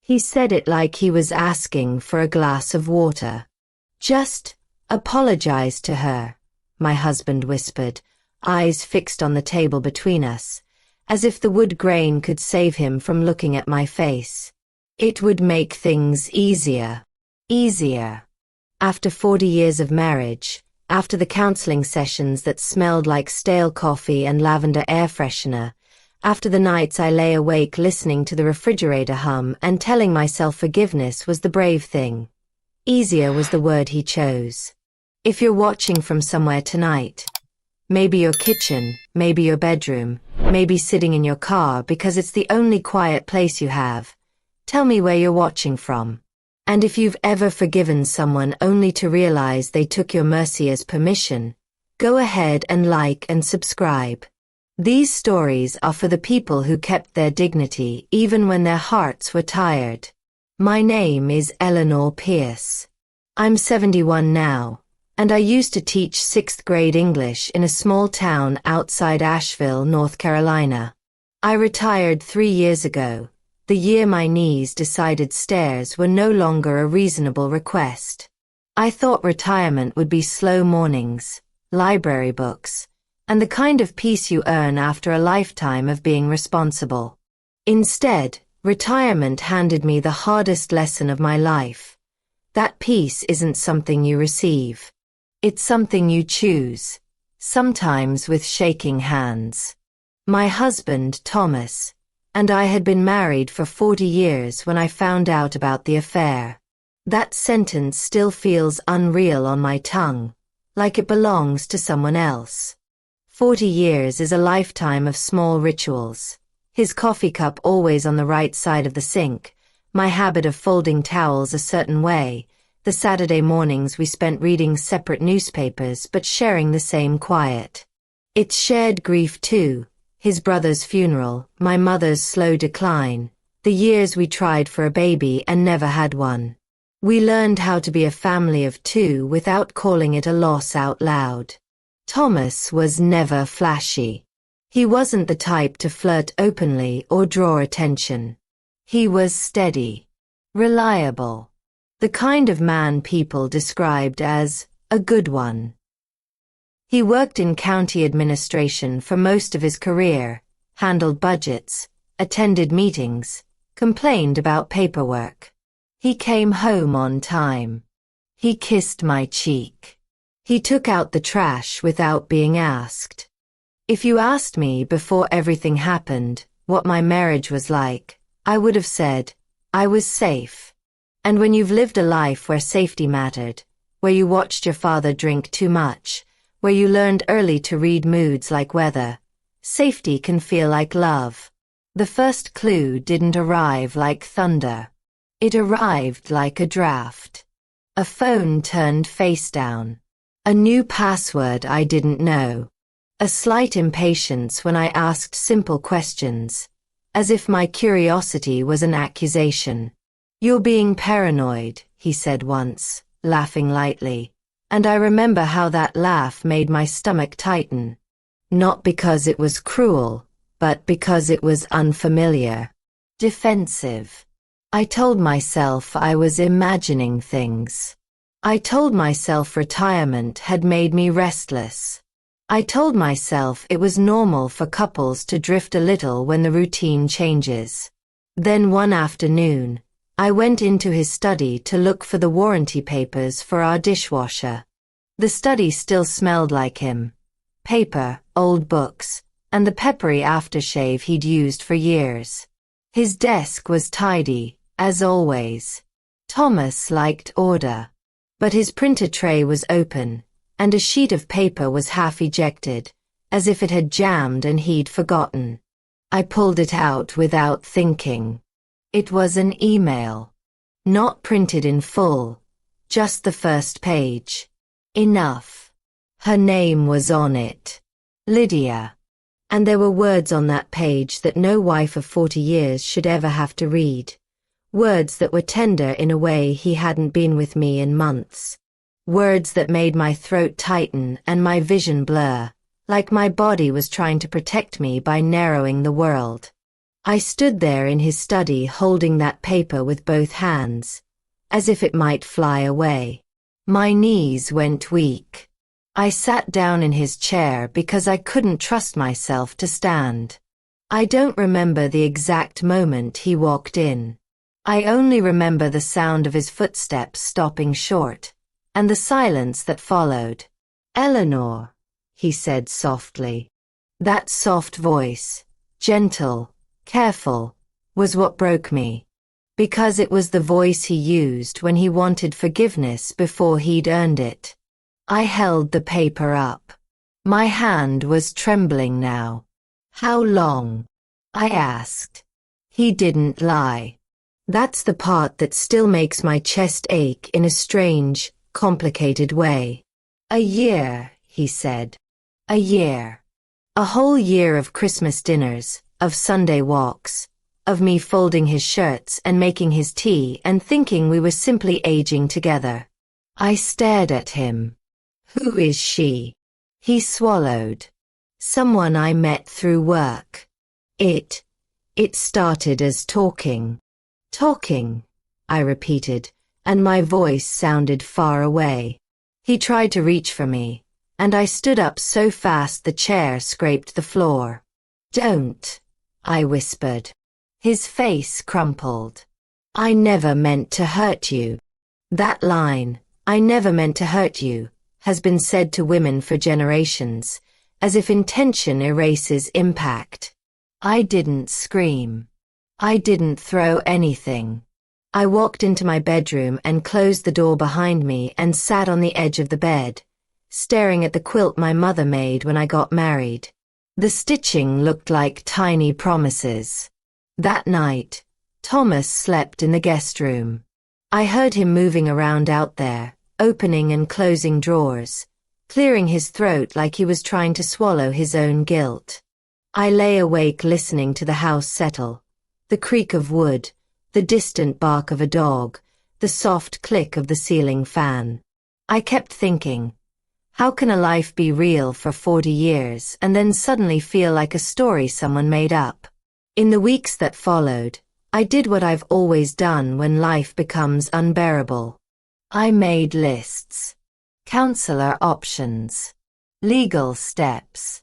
He said it like he was asking for a glass of water. Just apologize to her, my husband whispered, eyes fixed on the table between us, as if the wood grain could save him from looking at my face. It would make things easier. Easier. After 40 years of marriage, after the counseling sessions that smelled like stale coffee and lavender air freshener, after the nights I lay awake listening to the refrigerator hum and telling myself forgiveness was the brave thing. Easier was the word he chose. If you're watching from somewhere tonight, maybe your kitchen, maybe your bedroom, maybe sitting in your car because it's the only quiet place you have, tell me where you're watching from. And if you've ever forgiven someone only to realize they took your mercy as permission, go ahead and like and subscribe. These stories are for the people who kept their dignity even when their hearts were tired. My name is Eleanor Pierce. I'm 71 now, and I used to teach 6th grade English in a small town outside Asheville, North Carolina. I retired 3 years ago, the year my knees decided stairs were no longer a reasonable request. I thought retirement would be slow mornings, library books, and the kind of peace you earn after a lifetime of being responsible. Instead, retirement handed me the hardest lesson of my life. That peace isn't something you receive. It's something you choose, sometimes with shaking hands. My husband, Thomas, and I had been married for 40 years when I found out about the affair. That sentence still feels unreal on my tongue, like it belongs to someone else. 40 years is a lifetime of small rituals. His coffee cup always on the right side of the sink, my habit of folding towels a certain way, the Saturday mornings we spent reading separate newspapers but sharing the same quiet. It's shared grief too. His brother's funeral, my mother's slow decline, the years we tried for a baby and never had one. We learned how to be a family of two without calling it a loss out loud. Thomas was never flashy. He wasn't the type to flirt openly or draw attention. He was steady, reliable, the kind of man people described as a good one. He worked in county administration for most of his career, handled budgets, attended meetings, complained about paperwork. He came home on time. He kissed my cheek. He took out the trash without being asked. If you asked me before everything happened what my marriage was like, I would have said, I was safe. And when you've lived a life where safety mattered, where you watched your father drink too much, where you learned early to read moods like weather, safety can feel like love. The first clue didn't arrive like thunder. It arrived like a draft. A phone turned face down. A new password I didn't know. A slight impatience when I asked simple questions, as if my curiosity was an accusation. You're being paranoid, he said once, laughing lightly. And I remember how that laugh made my stomach tighten. Not because it was cruel, but because it was unfamiliar. Defensive. I told myself I was imagining things. I told myself retirement had made me restless. I told myself it was normal for couples to drift a little when the routine changes. Then one afternoon, I went into his study to look for the warranty papers for our dishwasher. The study still smelled like him. Paper, old books, and the peppery aftershave he'd used for years. His desk was tidy, as always. Thomas liked order. But his printer tray was open, and a sheet of paper was half ejected, as if it had jammed and he'd forgotten. I pulled it out without thinking. It was an email. Not printed in full, just the first page. Enough. Her name was on it. Lydia. And there were words on that page that no wife of 40 years should ever have to read. Words that were tender in a way he hadn't been with me in months. Words that made my throat tighten and my vision blur, like my body was trying to protect me by narrowing the world. I stood there in his study holding that paper with both hands, as if it might fly away. My knees went weak. I sat down in his chair because I couldn't trust myself to stand. I don't remember the exact moment he walked in. I only remember the sound of his footsteps stopping short, and the silence that followed. "Eleanor," he said softly. That soft voice, gentle, careful, was what broke me. Because it was the voice he used when he wanted forgiveness before he'd earned it. I held the paper up. My hand was trembling now. "How long?" I asked. He didn't lie. That's the part that still makes my chest ache in a strange, complicated way. "A year," he said. "A year. A whole year of Christmas dinners, of Sunday walks, of me folding his shirts and making his tea and thinking we were simply aging together." I stared at him. "Who is she?" He swallowed. "Someone I met through work. It started as talking." "Talking," I repeated, and my voice sounded far away. He tried to reach for me, and I stood up so fast the chair scraped the floor. "Don't," I whispered. His face crumpled. "I never meant to hurt you." That line, "I never meant to hurt you," has been said to women for generations, as if intention erases impact. I didn't scream. I didn't throw anything. I walked into my bedroom and closed the door behind me and sat on the edge of the bed, staring at the quilt my mother made when I got married. The stitching looked like tiny promises. That night, Thomas slept in the guest room. I heard him moving around out there, opening and closing drawers, clearing his throat like he was trying to swallow his own guilt. I lay awake listening to the house settle, the creak of wood, the distant bark of a dog, the soft click of the ceiling fan. I kept thinking, how can a life be real for 40 years and then suddenly feel like a story someone made up? In the weeks that followed, I did what I've always done when life becomes unbearable. I made lists. Counselor options. Legal steps.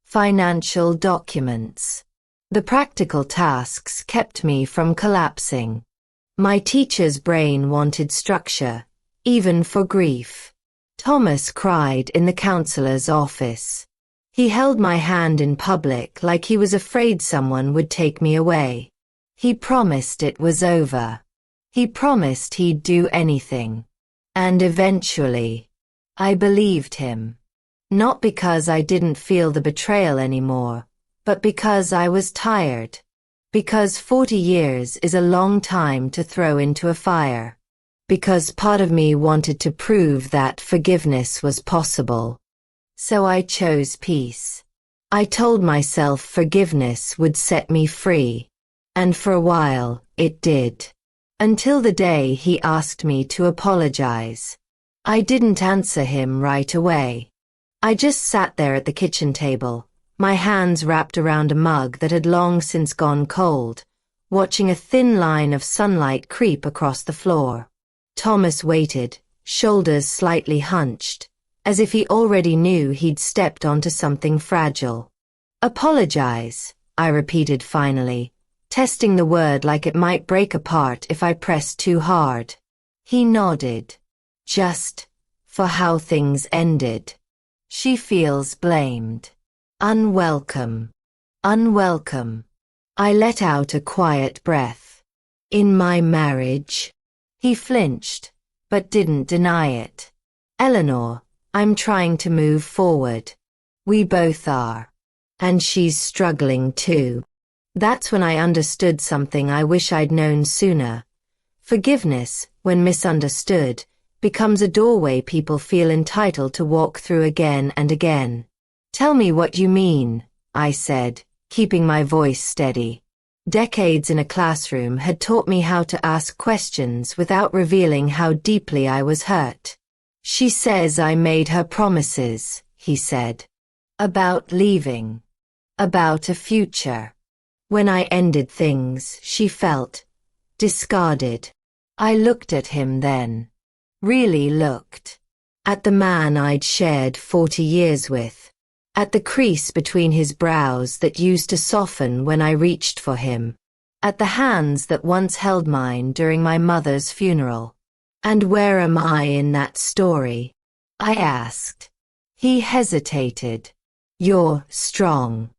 Financial documents. The practical tasks kept me from collapsing. My teacher's brain wanted structure, even for grief. Thomas cried in the counselor's office. He held my hand in public like he was afraid someone would take me away. He promised it was over. He promised he'd do anything. And eventually, I believed him. Not because I didn't feel the betrayal anymore, but because I was tired. Because 40 years is a long time to throw into a fire. Because part of me wanted to prove that forgiveness was possible. So I chose peace. I told myself forgiveness would set me free. And for a while, it did. Until the day he asked me to apologize. I didn't answer him right away. I just sat there at the kitchen table, my hands wrapped around a mug that had long since gone cold, watching a thin line of sunlight creep across the floor. Thomas waited, shoulders slightly hunched, as if he already knew he'd stepped onto something fragile. "Apologize," I repeated finally, testing the word like it might break apart if I pressed too hard. He nodded. "Just for how things ended. She feels blamed. Unwelcome. Unwelcome." I let out a quiet breath. "In my marriage?" He flinched, but didn't deny it. "Eleanor, I'm trying to move forward. We both are. And she's struggling too." That's when I understood something I wish I'd known sooner. Forgiveness, when misunderstood, becomes a doorway people feel entitled to walk through again and again. "Tell me what you mean," I said, keeping my voice steady. Decades in a classroom had taught me how to ask questions without revealing how deeply I was hurt. "She says I made her promises," he said. "About leaving. About a future. When I ended things, she felt discarded. I looked at him then. Really looked. At the man I'd shared 40 years with. At the crease between his brows that used to soften when I reached for him. At the hands that once held mine during my mother's funeral. And where am I in that story? I asked. He hesitated. You're strong.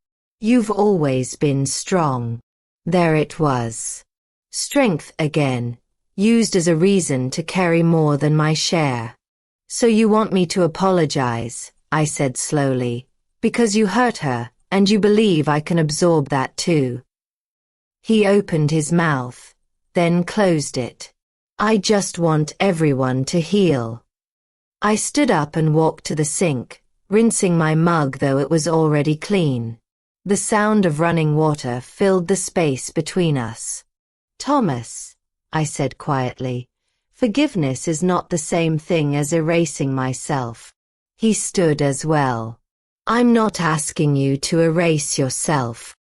You've always been strong. There it was. Strength again, used as a reason to carry more than my share. So you want me to apologize, I said slowly, because you hurt her, and you believe I can absorb that too. He opened his mouth, then closed it. I just want everyone to heal. I stood up and walked to the sink, rinsing my mug though it was already clean. The sound of running water filled the space between us. Thomas, I said quietly, forgiveness is not the same thing as erasing myself. He stood as well. I'm not asking you to erase yourself.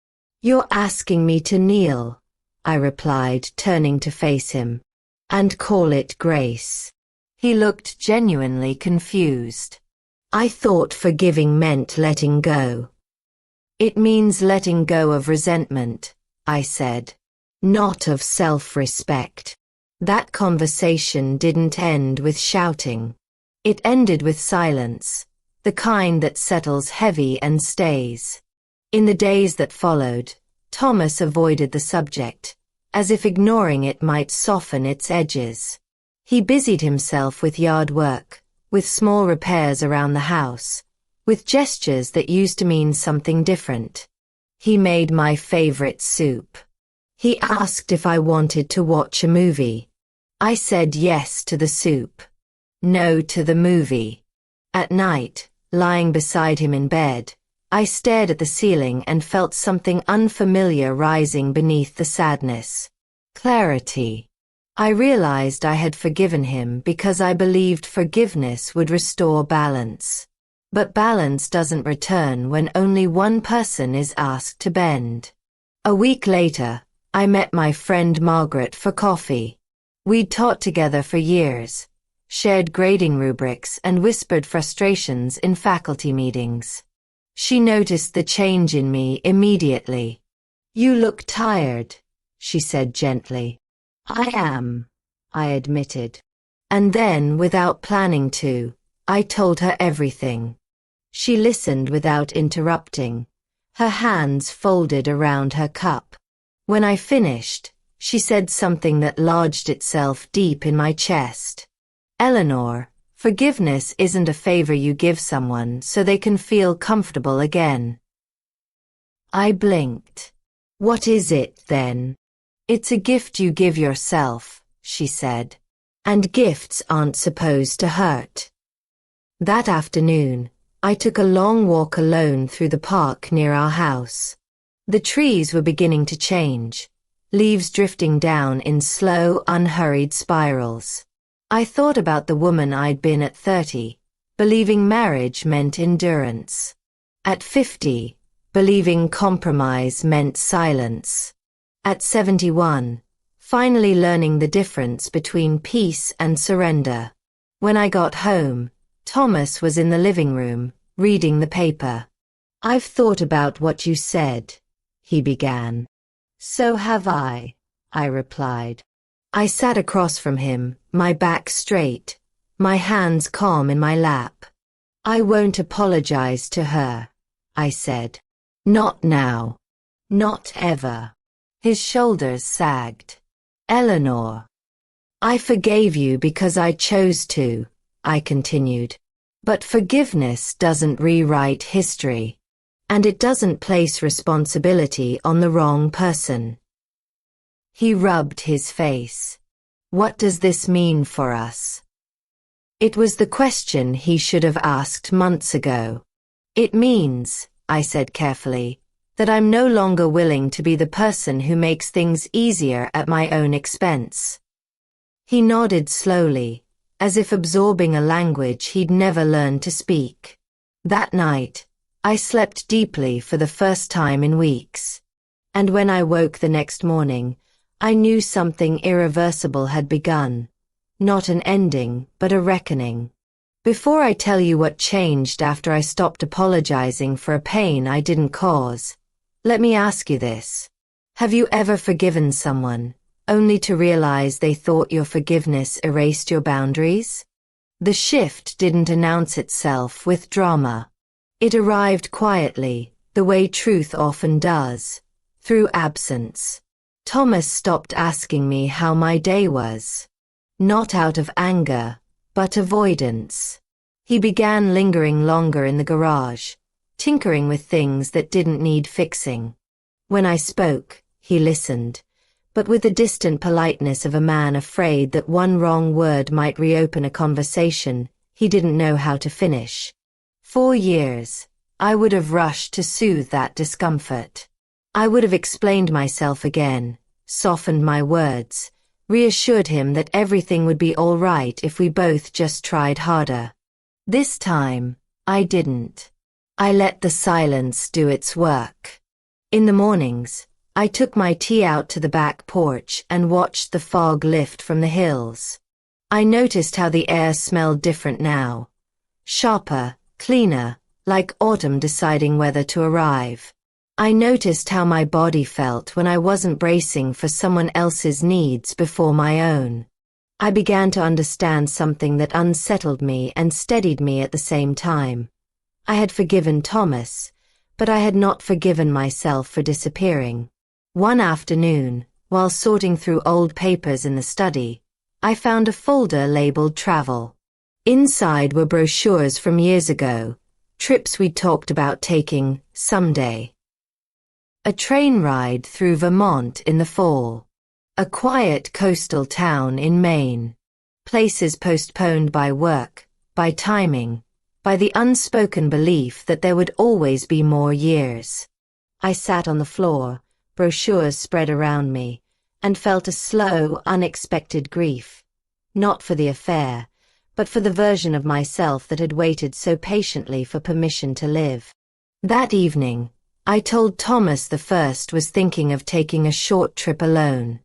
You're asking me to kneel, I replied, turning to face him. And call it grace. He looked genuinely confused. I thought forgiving meant letting go. It means letting go of resentment, I said. Not of self-respect. That conversation didn't end with shouting. It ended with silence, the kind that settles heavy and stays. In the days that followed, Thomas avoided the subject, as if ignoring it might soften its edges. He busied himself with yard work, with small repairs around the house, with gestures that used to mean something different. He made my favorite soup. He asked if I wanted to watch a movie. I said yes to the soup. No to the movie. At night, lying beside him in bed, I stared at the ceiling and felt something unfamiliar rising beneath the sadness. Clarity. I realized I had forgiven him because I believed forgiveness would restore balance. But balance doesn't return when only one person is asked to bend. A week later, I met my friend Margaret for coffee. We'd taught together for years, shared grading rubrics and whispered frustrations in faculty meetings. She noticed the change in me immediately. You look tired, she said gently. I am, I admitted. And then, without planning to, I told her everything. She listened without interrupting, her hands folded around her cup. When I finished, she said something that lodged itself deep in my chest. Eleanor, forgiveness isn't a favor you give someone so they can feel comfortable again. I blinked. What is it, then? It's a gift you give yourself, she said. And gifts aren't supposed to hurt. That afternoon, I took a long walk alone through the park near our house. The trees were beginning to change, leaves drifting down in slow, unhurried spirals. I thought about the woman I'd been at 30, believing marriage meant endurance. At 50, believing compromise meant silence. At 71, finally learning the difference between peace and surrender. When I got home, Thomas was in the living room, reading the paper. I've thought about what you said, he began. So have I replied. I sat across from him, my back straight, my hands calm in my lap. I won't apologize to her, I said. Not now. Not ever. His shoulders sagged. Eleanor. I forgave you because I chose to, I continued. But forgiveness doesn't rewrite history. And it doesn't place responsibility on the wrong person. He rubbed his face. What does this mean for us? It was the question he should have asked months ago. It means, I said carefully, that I'm no longer willing to be the person who makes things easier at my own expense. He nodded slowly, as if absorbing a language he'd never learned to speak. That night, I slept deeply for the first time in weeks. And when I woke the next morning, I knew something irreversible had begun. Not an ending, but a reckoning. Before I tell you what changed after I stopped apologizing for a pain I didn't cause, let me ask you this. Have you ever forgiven someone, only to realize they thought your forgiveness erased your boundaries? The shift didn't announce itself with drama. It arrived quietly, the way truth often does, through absence. Thomas stopped asking me how my day was. Not out of anger, but avoidance. He began lingering longer in the garage, tinkering with things that didn't need fixing. When I spoke, he listened, but with the distant politeness of a man afraid that one wrong word might reopen a conversation he didn't know how to finish. 4 years, I would have rushed to soothe that discomfort. I would have explained myself again, softened my words, reassured him that everything would be all right if we both just tried harder. This time, I didn't. I let the silence do its work. In the mornings, I took my tea out to the back porch and watched the fog lift from the hills. I noticed how the air smelled different now. Sharper, cleaner, like autumn deciding whether to arrive. I noticed how my body felt when I wasn't bracing for someone else's needs before my own. I began to understand something that unsettled me and steadied me at the same time. I had forgiven Thomas, but I had not forgiven myself for disappearing. One afternoon, while sorting through old papers in the study, I found a folder labeled Travel. Inside were brochures from years ago, trips we'd talked about taking someday. A train ride through Vermont in the fall. A quiet coastal town in Maine. Places postponed by work, by timing, by the unspoken belief that there would always be more years. I sat on the floor, brochures spread around me, and felt a slow, unexpected grief. Not for the affair, but for the version of myself that had waited so patiently for permission to live. That evening, I told Thomas the first was thinking of taking a short trip alone.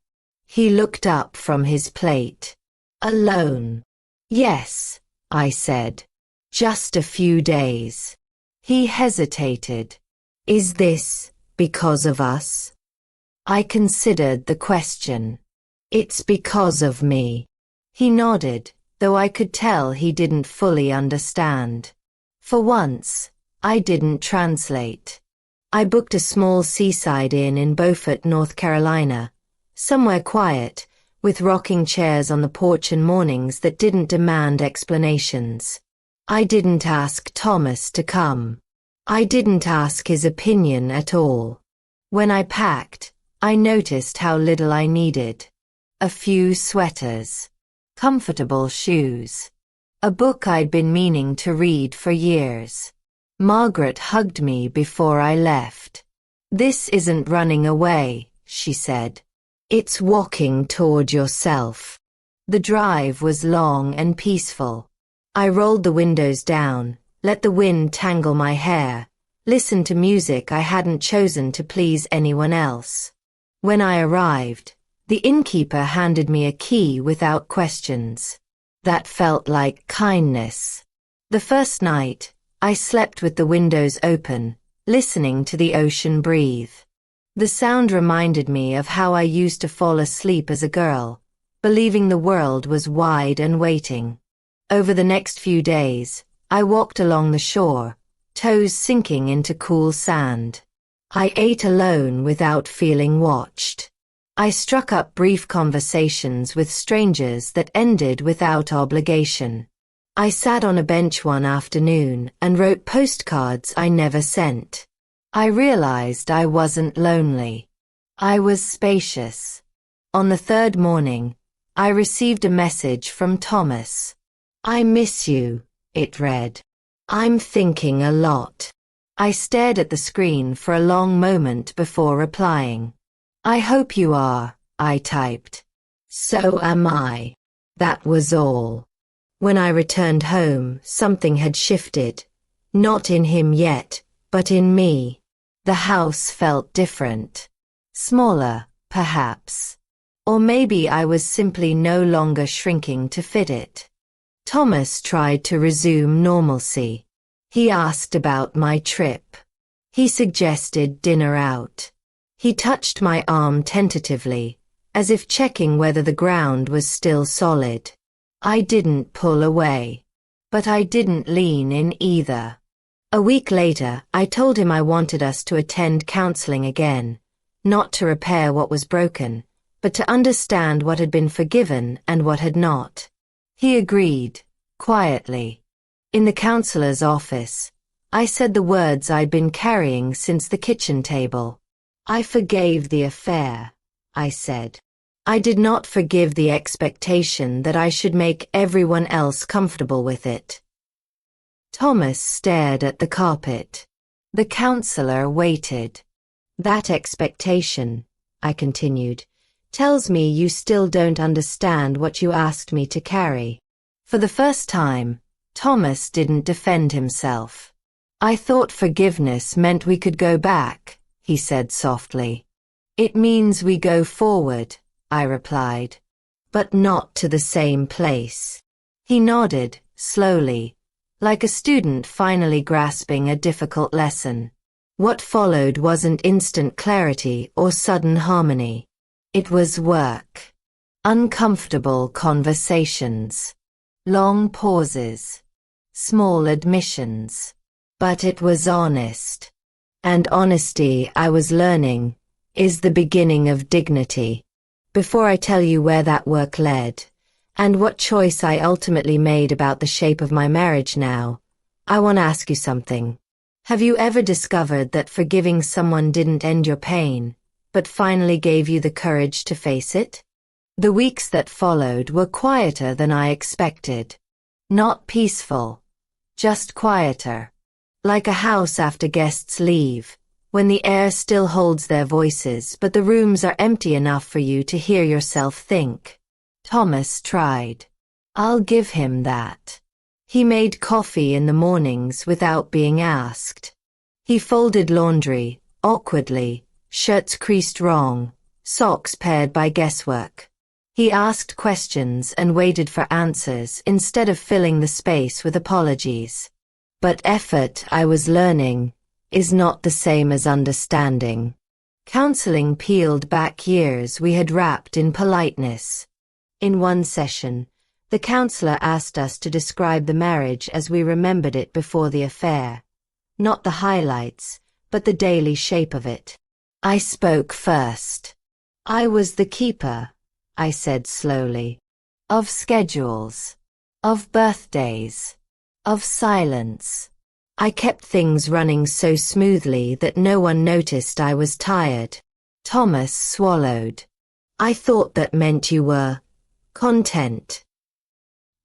He looked up from his plate. Alone? Yes, I said. Just a few days. He hesitated. Is this because of us? I considered the question. It's because of me. He nodded, though I could tell he didn't fully understand. For once, I didn't translate. I booked a small seaside inn in Beaufort, North Carolina, somewhere quiet, with rocking chairs on the porch and mornings that didn't demand explanations. I didn't ask Thomas to come. I didn't ask his opinion at all. When I packed, I noticed how little I needed. A few sweaters. Comfortable shoes. A book I'd been meaning to read for years. Margaret hugged me before I left. This isn't running away, she said. It's walking toward yourself. The drive was long and peaceful. I rolled the windows down, let the wind tangle my hair, listened to music I hadn't chosen to please anyone else. When I arrived, the innkeeper handed me a key without questions. That felt like kindness. The first night, I slept with the windows open, listening to the ocean breathe. The sound reminded me of how I used to fall asleep as a girl, believing the world was wide and waiting. Over the next few days, I walked along the shore, toes sinking into cool sand. I ate alone without feeling watched. I struck up brief conversations with strangers that ended without obligation. I sat on a bench one afternoon and wrote postcards I never sent. I realized I wasn't lonely. I was spacious. On the third morning, I received a message from Thomas. I miss you, it read. I'm thinking a lot. I stared at the screen for a long moment before replying. I hope you are, I typed. So am I. That was all. When I returned home, something had shifted. Not in him yet, but in me. The house felt different. Smaller, perhaps. Or maybe I was simply no longer shrinking to fit it. Thomas tried to resume normalcy. He asked about my trip. He suggested dinner out. He touched my arm tentatively, as if checking whether the ground was still solid. I didn't pull away. But I didn't lean in either. A week later, I told him I wanted us to attend counseling again, not to repair what was broken, but to understand what had been forgiven and what had not. He agreed, quietly. In the counselor's office, I said the words I'd been carrying since the kitchen table. I forgave the affair, I said. I did not forgive the expectation that I should make everyone else comfortable with it. Thomas stared at the carpet. The counselor waited. That expectation, I continued, tells me you still don't understand what you asked me to carry. For the first time, Thomas didn't defend himself. I thought forgiveness meant we could go back, he said softly. It means we go forward, I replied. But not to the same place. He nodded, slowly, like a student finally grasping a difficult lesson. What followed wasn't instant clarity or sudden harmony. It was work. Uncomfortable conversations. Long pauses. Small admissions. But it was honest. And honesty, I was learning, is the beginning of dignity. Before I tell you where that work led, and what choice I ultimately made about the shape of my marriage now, I want to ask you something. Have you ever discovered that forgiving someone didn't end your pain, but finally gave you the courage to face it? The weeks that followed were quieter than I expected. Not peaceful, just quieter. Like a house after guests leave, when the air still holds their voices but the rooms are empty enough for you to hear yourself think. Thomas tried. I'll give him that. He made coffee in the mornings without being asked. He folded laundry, awkwardly, shirts creased wrong, socks paired by guesswork. He asked questions and waited for answers instead of filling the space with apologies. But effort, I was learning, is not the same as understanding. Counseling peeled back years we had wrapped in politeness. In one session, the counselor asked us to describe the marriage as we remembered it before the affair. Not the highlights, but the daily shape of it. I spoke first. I was the keeper, I said slowly. Of schedules. Of birthdays. Of silence. I kept things running so smoothly that no one noticed I was tired. Thomas swallowed. I thought that meant you were content.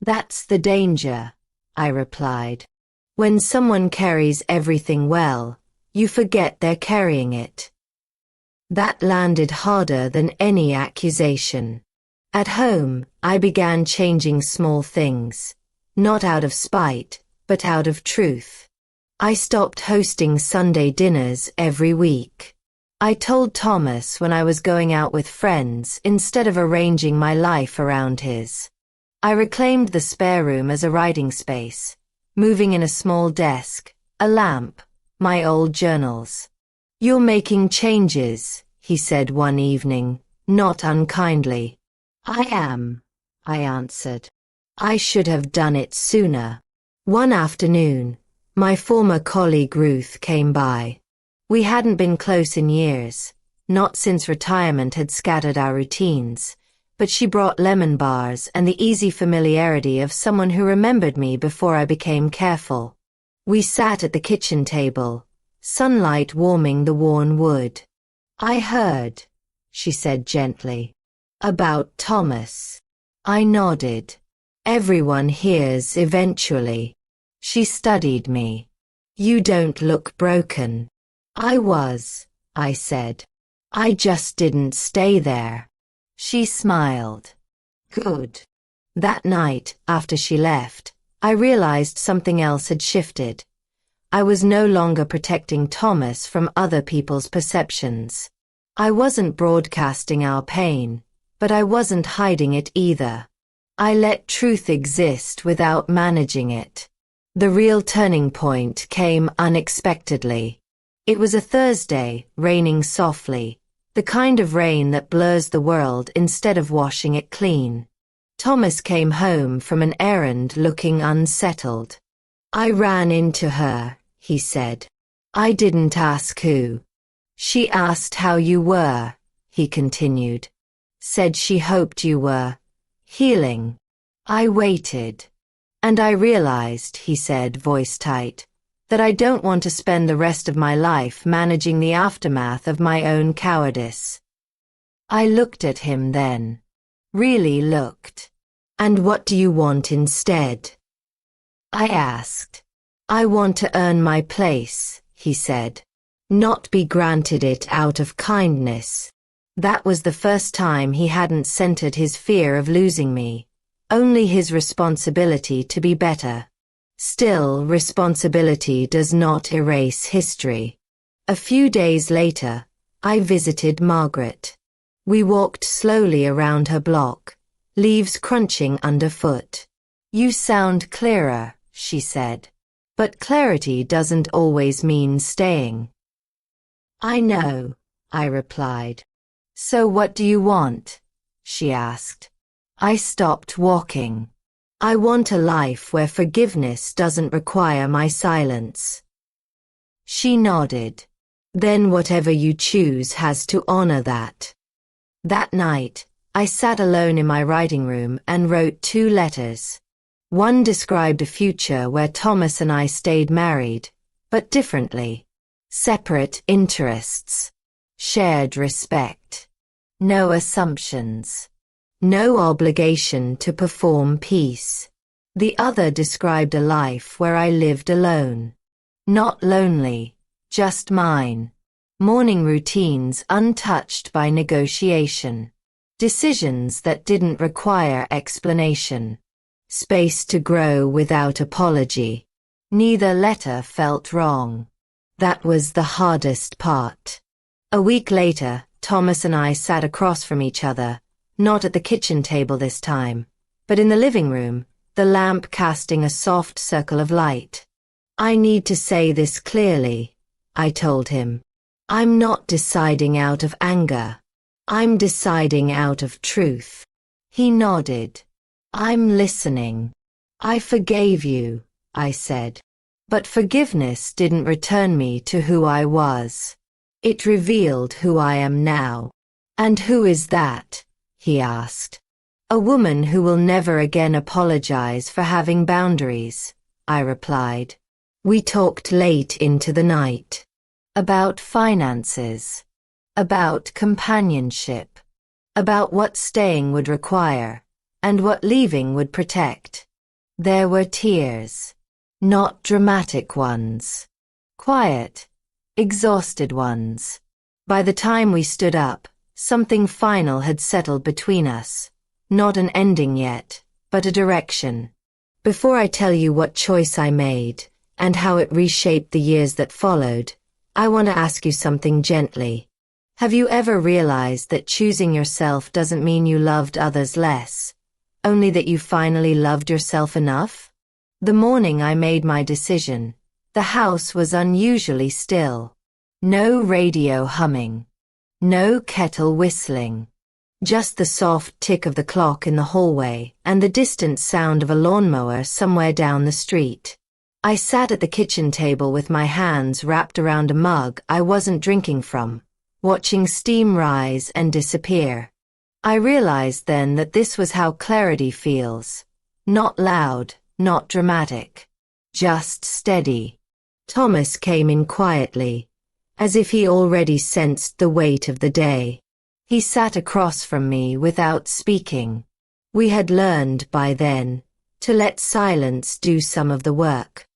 That's the danger, I replied. When someone carries everything well, you forget they're carrying it. That landed harder than any accusation. At home, I began changing small things, not out of spite, but out of truth. I stopped hosting Sunday dinners every week. I told Thomas when I was going out with friends instead of arranging my life around his. I reclaimed the spare room as a writing space, moving in a small desk, a lamp, my old journals. You're making changes, he said one evening, not unkindly. I am, I answered. I should have done it sooner. One afternoon, my former colleague Ruth came by. We hadn't been close in years, not since retirement had scattered our routines, but she brought lemon bars and the easy familiarity of someone who remembered me before I became careful. We sat at the kitchen table, sunlight warming the worn wood. I heard, she said gently, about Thomas. I nodded. Everyone hears eventually. She studied me. You don't look broken. I was, I said. I just didn't stay there. She smiled. Good. That night, after she left, I realized something else had shifted. I was no longer protecting Thomas from other people's perceptions. I wasn't broadcasting our pain, but I wasn't hiding it either. I let truth exist without managing it. The real turning point came unexpectedly. It was a Thursday, raining softly, the kind of rain that blurs the world instead of washing it clean. Thomas came home from an errand looking unsettled. I ran into her, he said. I didn't ask who. She asked how you were, he continued. Said she hoped you were healing. I waited. And I realized, he said, voice tight, that I don't want to spend the rest of my life managing the aftermath of my own cowardice. I looked at him then. Really looked. And what do you want instead? I asked. I want to earn my place, he said. Not be granted it out of kindness. That was the first time he hadn't centered his fear of losing me, only his responsibility to be better. Still, responsibility does not erase history. A few days later, I visited Margaret. We walked slowly around her block, leaves crunching underfoot. You sound clearer, she said. But clarity doesn't always mean staying. I know, I replied. So what do you want? She asked. I stopped walking. I want a life where forgiveness doesn't require my silence. She nodded. Then whatever you choose has to honor that. That night, I sat alone in my writing room and wrote 2 letters. One described a future where Thomas and I stayed married, but differently. Separate interests. Shared respect. No assumptions. No obligation to perform peace. The other described a life where I lived alone. Not lonely, just mine. Morning routines untouched by negotiation. Decisions that didn't require explanation. Space to grow without apology. Neither letter felt wrong. That was the hardest part. A week later, Thomas and I sat across from each other, not at the kitchen table this time, but in the living room, the lamp casting a soft circle of light. I need to say this clearly, I told him. I'm not deciding out of anger. I'm deciding out of truth. He nodded. I'm listening. I forgave you, I said. But forgiveness didn't return me to who I was. It revealed who I am now. And who is that? He asked. A woman who will never again apologize for having boundaries, I replied. We talked late into the night. About finances. About companionship. About what staying would require, and what leaving would protect. There were tears. Not dramatic ones. Quiet, exhausted ones. By the time we stood up, something final had settled between us. Not an ending yet, but a direction. Before I tell you what choice I made, and how it reshaped the years that followed, I want to ask you something gently. Have you ever realized that choosing yourself doesn't mean you loved others less, only that you finally loved yourself enough? The morning I made my decision, the house was unusually still. No radio humming. No kettle whistling. Just the soft tick of the clock in the hallway and the distant sound of a lawnmower somewhere down the street. I sat at the kitchen table with my hands wrapped around a mug I wasn't drinking from, watching steam rise and disappear. I realized then that this was how clarity feels. Not loud, not dramatic. Just steady. Thomas came in quietly, as if he already sensed the weight of the day. He sat across from me without speaking. We had learned by then to let silence do some of the work.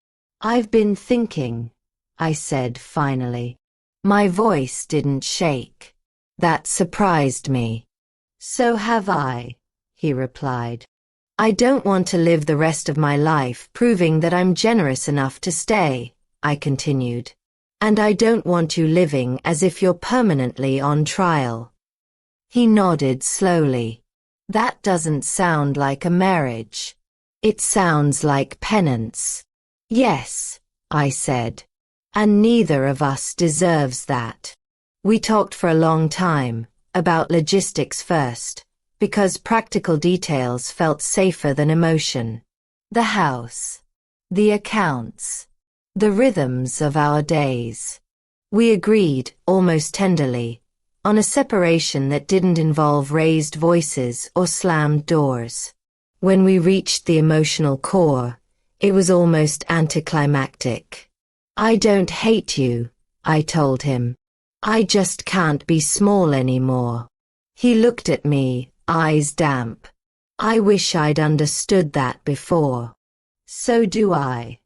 I've been thinking, I said finally. My voice didn't shake. That surprised me. So have I, he replied. I don't want to live the rest of my life proving that I'm generous enough to stay, I continued. And I don't want you living as if you're permanently on trial. He nodded slowly. That doesn't sound like a marriage. It sounds like penance. Yes, I said. And neither of us deserves that. We talked for a long time, about logistics first, because practical details felt safer than emotion. The house. The accounts. The rhythms of our days. We agreed, almost tenderly, on a separation that didn't involve raised voices or slammed doors. When we reached the emotional core, it was almost anticlimactic. I don't hate you, I told him. I just can't be small anymore. He looked at me, eyes damp. I wish I'd understood that before. So do I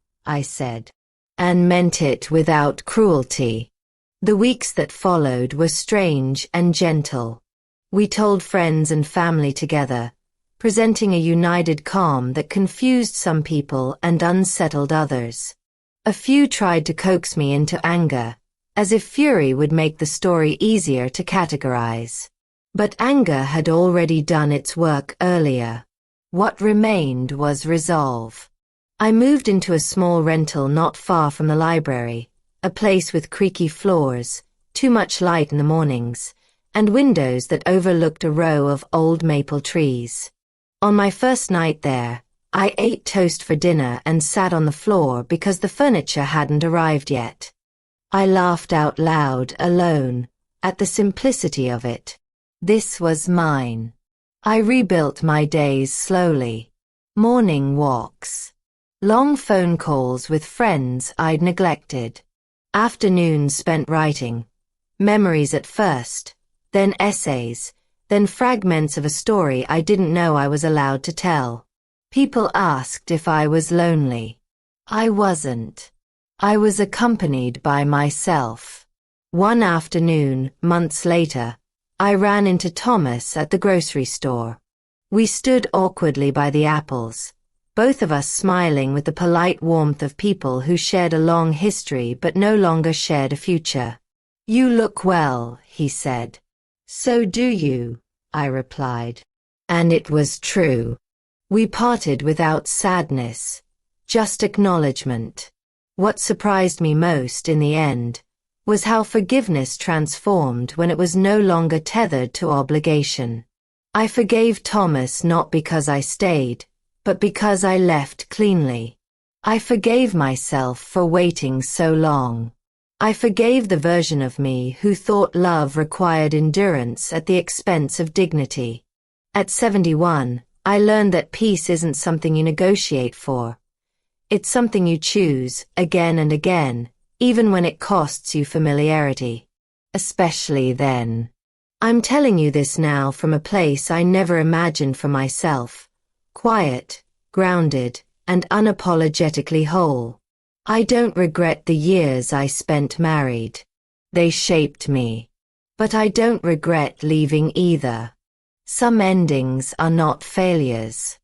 said. And meant it without cruelty. The weeks that followed were strange and gentle. We told friends and family together, presenting a united calm that confused some people and unsettled others. A few tried to coax me into anger, as if fury would make the story easier to categorize. But anger had already done its work earlier. What remained was resolve. I moved into a small rental not far from the library, a place with creaky floors, too much light in the mornings, and windows that overlooked a row of old maple trees. On my first night there, I ate toast for dinner and sat on the floor because the furniture hadn't arrived yet. I laughed out loud, alone, at the simplicity of it. This was mine. I rebuilt my days slowly. Morning walks. Long phone calls with friends I'd neglected. Afternoons spent writing. Memories at first, then essays, then fragments of a story I didn't know I was allowed to tell. People asked if I was lonely. I wasn't. I was accompanied by myself. One afternoon, months later, I ran into Thomas at the grocery store. We stood awkwardly by the apples, both of us smiling with the polite warmth of people who shared a long history but no longer shared a future. You look well, he said. So do you, I replied. And it was true. We parted without sadness, just acknowledgement. What surprised me most in the end was how forgiveness transformed when it was no longer tethered to obligation. I forgave Thomas not because I stayed, but because I left cleanly. I forgave myself for waiting so long. I forgave the version of me who thought love required endurance at the expense of dignity. At 71, I learned that peace isn't something you negotiate for. It's something you choose, again and again, even when it costs you familiarity. Especially then. I'm telling you this now from a place I never imagined for myself. Quiet, grounded, and unapologetically whole. I don't regret the years I spent married. They shaped me. But I don't regret leaving either. Some endings are not failures.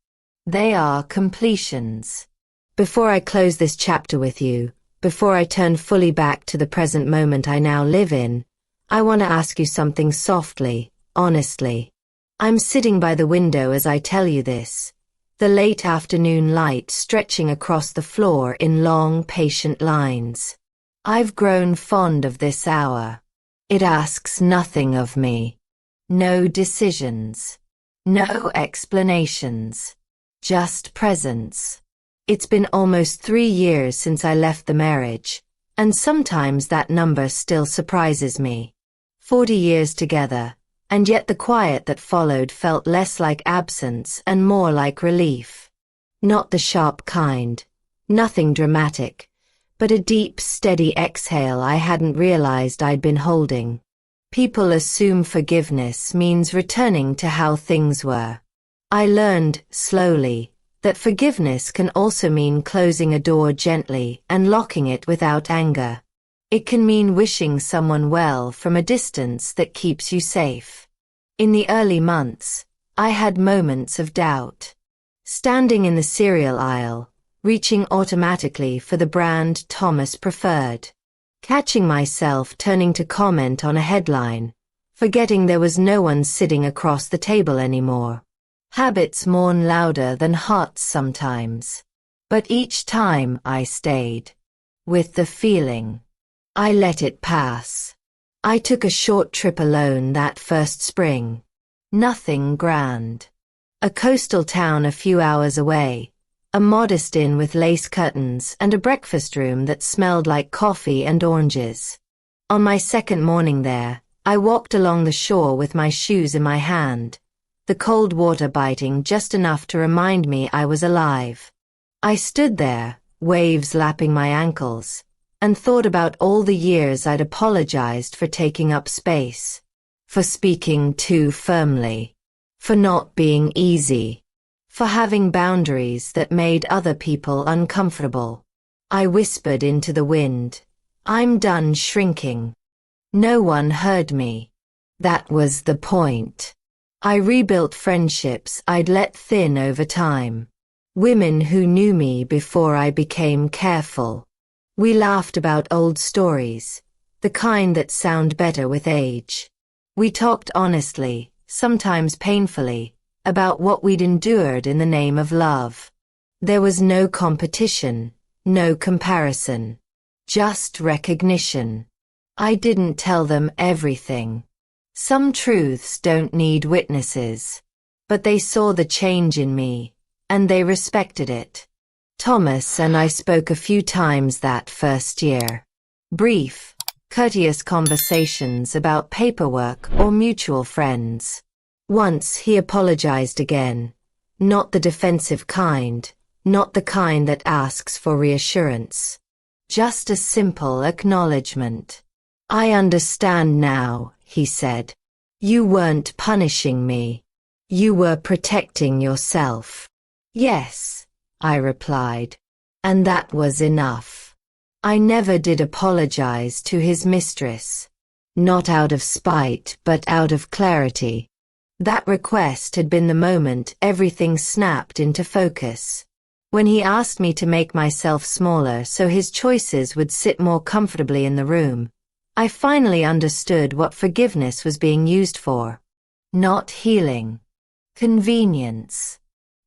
They are completions. Before I close this chapter with you, before I turn fully back to the present moment I now live in, I want to ask you something softly, honestly. I'm sitting by the window as I tell you this, the late afternoon light stretching across the floor in long, patient lines. I've grown fond of this hour. It asks nothing of me. No decisions. No explanations. Just presence. It's been almost 3 years since I left the marriage, and sometimes that number still surprises me. 40 years together, and yet the quiet that followed felt less like absence and more like relief. Not the sharp kind, nothing dramatic, but a deep, steady exhale I hadn't realized I'd been holding. People assume forgiveness means returning to how things were. I learned, slowly, that forgiveness can also mean closing a door gently and locking it without anger. It can mean wishing someone well from a distance that keeps you safe. In the early months, I had moments of doubt. Standing in the cereal aisle, reaching automatically for the brand Thomas preferred. catching myself turning to comment on a headline, forgetting there was no one sitting across the table anymore. Habits mourn louder than hearts sometimes. But each time I stayed. With the feeling. I let it pass. I took a short trip alone that first spring. Nothing grand. A coastal town a few hours away. A modest inn with lace curtains and a breakfast room that smelled like coffee and oranges. On my second morning there, I walked along the shore with my shoes in my hand, the cold water biting just enough to remind me I was alive. I stood there, waves lapping my ankles, and thought about all the years I'd apologized for taking up space, for speaking too firmly, for not being easy, for having boundaries that made other people uncomfortable. I whispered into the wind, "I'm done shrinking." No one heard me. That was the point. I rebuilt friendships I'd let thin over time. Women who knew me before I became careful. We laughed about old stories, the kind that sound better with age. We talked honestly, sometimes painfully, about what we'd endured in the name of love. There was no competition, no comparison, just recognition. I didn't tell them everything. Some truths don't need witnesses. But they saw the change in me, and they respected it. Thomas and I spoke a few times that first year. Brief, courteous conversations about paperwork or mutual friends. Once he apologized again, not the defensive kind, not the kind that asks for reassurance. Just a simple acknowledgement. "I understand now," he said. "You weren't punishing me. You were protecting yourself." "Yes," I replied. And that was enough. I never did apologize to his mistress. Not out of spite, but out of clarity. That request had been the moment everything snapped into focus. When he asked me to make myself smaller so his choices would sit more comfortably in the room, I finally understood what forgiveness was being used for. Not healing. Convenience.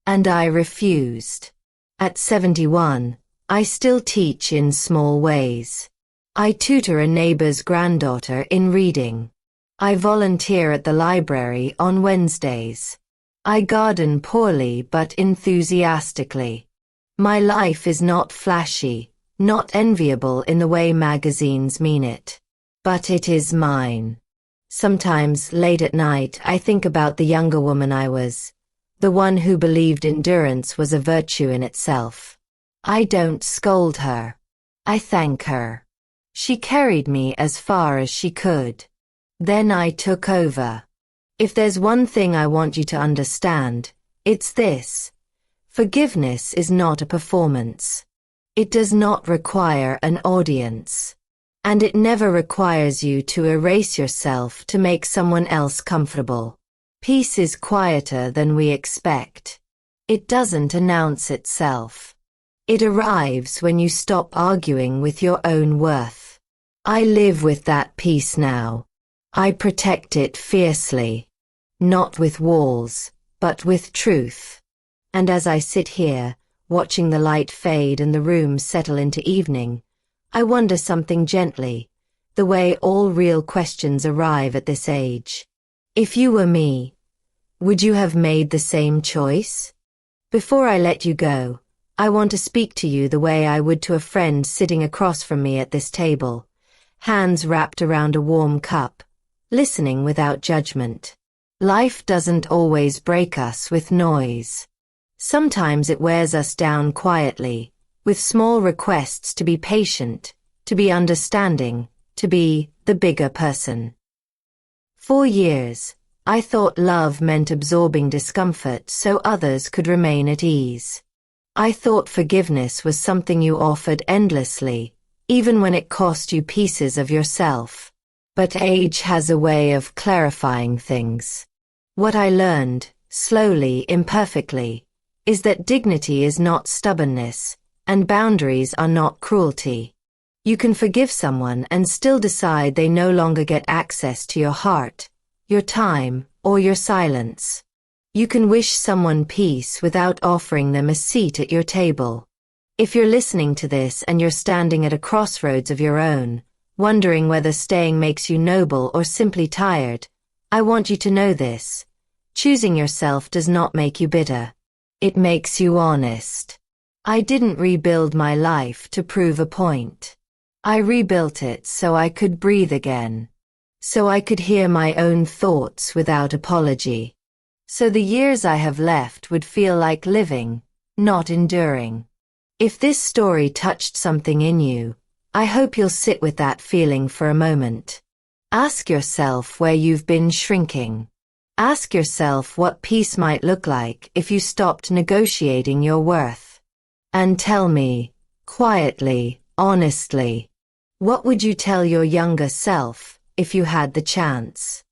And I refused. At 71, I still teach in small ways. I tutor a neighbor's granddaughter in reading. I volunteer at the library on Wednesdays. I garden poorly but enthusiastically. My life is not flashy, not enviable in the way magazines mean it. But it is mine. Sometimes, late at night, I think about the younger woman I was, the one who believed endurance was a virtue in itself. I don't scold her. I thank her. She carried me as far as she could. Then I took over. If there's one thing I want you to understand, it's this. Forgiveness is not a performance. It does not require an audience. And it never requires you to erase yourself to make someone else comfortable. Peace is quieter than we expect. It doesn't announce itself. It arrives when you stop arguing with your own worth. I live with that peace now. I protect it fiercely. Not with walls, but with truth. And as I sit here, watching the light fade and the room settle into evening, I wonder something gently, the way all real questions arrive at this age. If you were me, would you have made the same choice? Before I let you go, I want to speak to you the way I would to a friend sitting across from me at this table, hands wrapped around a warm cup, listening without judgment. Life doesn't always break us with noise. Sometimes it wears us down quietly, with small requests to be patient, to be understanding, to be the bigger person. For years, I thought love meant absorbing discomfort so others could remain at ease. I thought forgiveness was something you offered endlessly, even when it cost you pieces of yourself. But age has a way of clarifying things. What I learned, slowly, imperfectly, is that dignity is not stubbornness, and boundaries are not cruelty. You can forgive someone and still decide they no longer get access to your heart, your time, or your silence. You can wish someone peace without offering them a seat at your table. If you're listening to this and you're standing at a crossroads of your own, wondering whether staying makes you noble or simply tired, I want you to know this. Choosing yourself does not make you bitter. It makes you honest. I didn't rebuild my life to prove a point. I rebuilt it so I could breathe again. So I could hear my own thoughts without apology. So the years I have left would feel like living, not enduring. If this story touched something in you, I hope you'll sit with that feeling for a moment. Ask yourself where you've been shrinking. Ask yourself what peace might look like if you stopped negotiating your worth. And tell me, quietly, honestly, what would you tell your younger self if you had the chance?